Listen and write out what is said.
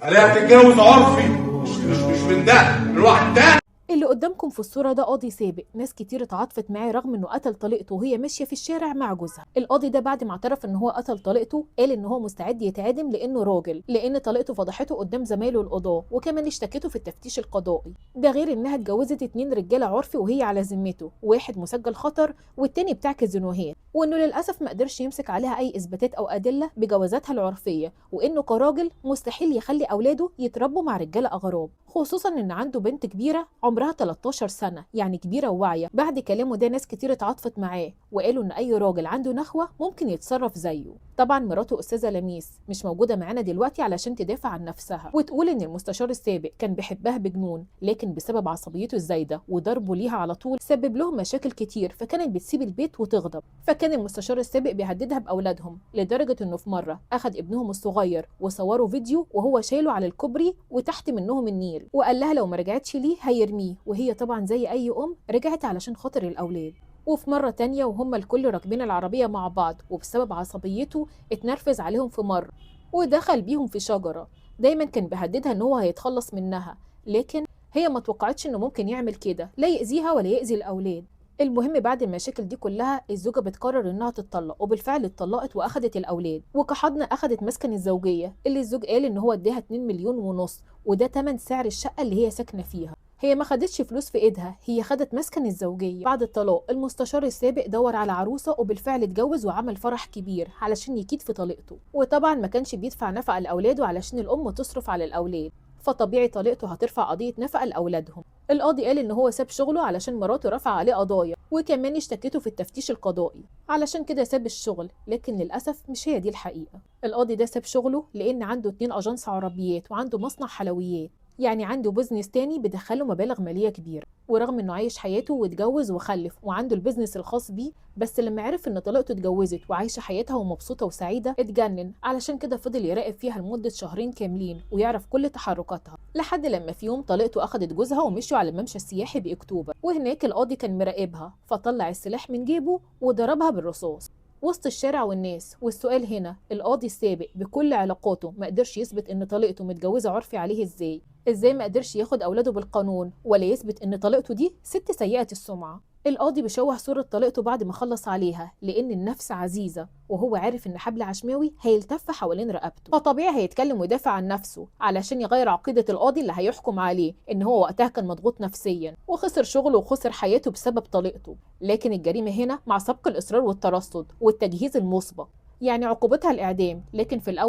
عليها تتجوز عرفي، مش من ده، من واحد تاني. اللي قدامكم في الصورة ده قاضي سابق، ناس كتير اتعاطفت معاه رغم انه قتل طليقته وهي ماشية في الشارع مع جوزها. القاضي ده بعد ما اعترف ان هو قتل طليقته قال ان هو مستعد يتعدم لانه راجل، لان طليقته فضحته قدام زمايله القضاة وكمان اشتكته في التفتيش القضائي. ده غير انها اتجوزت 2 رجالة عرفي وهي على ذمته، واحد مسجل خطر والتاني بتاع كازينوهات، وانه للاسف ما قدرش يمسك عليها اي اثباتات او ادلة بجوازاتها العرفية، وانه كراجل مستحيل يخلي اولاده يتربوا مع رجالة اغراب، خصوصا ان عنده بنت كبيرة عمرها 13 سنة، يعني كبيرة وواعية. بعد كلامه ده ناس كتير اتعاطفت معاه وقالوا ان اي راجل عنده نخوة ممكن يتصرف زيه. طبعا مراته استاذة لميس مش موجودة معانا دلوقتي علشان تدافع عن نفسها وتقول ان المستشار السابق كان بيحبها بجنون، لكن بسبب عصبيته الزايدة وضربه ليها على طول سبب لهم مشاكل كتير، فكانت بتسيب البيت وتغضب. فكان المستشار السابق بيهددها باولادهم لدرجة انه في مرة اخذ ابنهم الصغير وصوروا فيديو وهو شايله على الكوبري وتحت منهم النيل، وقال لها لو ما رجعتش ليه هيرميه، وهي طبعا زي اي ام رجعت علشان خاطر الاولاد. وفي مرة تانية وهم الكل راكبين العربية مع بعض وبسبب عصبيته اتنرفز عليهم في مرة ودخل بيهم في شجرة. دايما كان بيهددها ان هو هيتخلص منها، لكن هي ما توقعتش انه ممكن يعمل كده، لا يأذيها ولا يأذي الاولاد. المهم بعد المشاكل دي كلها الزوجة بتقرر انها تتطلق، وبالفعل اتطلقت واخدت الاولاد، وكحضن اخدت مسكن الزوجية اللي الزوج قال ان هو اداها 2 مليون ونص، وده تمن سعر الشقة اللي هي ساكنة فيها. هي ما خدتش فلوس في ايدها، هي خدت مسكن الزوجية. بعد الطلاق المستشار السابق دور على عروسة وبالفعل اتجوز وعمل فرح كبير علشان يكيد في طليقته، وطبعا ما كانش بيدفع نفقة لأولاده علشان الأم تصرف على الأولاد، فطبيعي طليقته هترفع قضية نفقة لأولادهم. القاضي قال إن هو ساب شغله علشان مراته رفع عليه قضايا وكمان اشتكته في التفتيش القضائي، علشان كده ساب الشغل، لكن للأسف مش هي دي الحقيقة. القاضي ده ساب شغله لأن عنده 2 أجنس عربيات وعنده مصنع حلويات، يعني عنده بيزنس تاني بدخله مبالغ مالية كبيرة، ورغم انه عايش حياته واتجوز وخلف وعنده البيزنس الخاص بيه، بس لما عرف ان طليقته اتجوزت وعايشة حياتها ومبسوطة وسعيدة اتجنن، علشان كده فضل يراقب فيها لمدة 2 كاملين ويعرف كل تحركاتها، لحد لما في يوم طليقته اخدت جوزها ومشوا على الممشى السياحي باكتوبر، وهناك القاضي كان مراقبها فطلع السلاح من جيبه وضربها بالرصاص وسط الشارع والناس. والسؤال هنا القاضي السابق بكل علاقاته ما قدرش يثبت ان طليقته متجوزة عرفي عليه ازاي ما قدرش ياخد اولاده بالقانون ولا يثبت ان طليقته دي ست سيئة السمعة. القاضي بيشوه صورة طليقته بعد ما خلص عليها لان النفس عزيزة، وهو عارف ان حبل عشماوي هيلتف حوالين رقبته، فطبيعي هيتكلم ويدافع عن نفسه علشان يغير عقيدة القاضي اللي هيحكم عليه ان هو وقتها كان مضغوط نفسيا وخسر شغله وخسر حياته بسبب طليقته. لكن الجريمة هنا مع سبق الاصرار والترصد والتجهيز المسبق، يعني عقوبتها الاعدام، لكن في الاول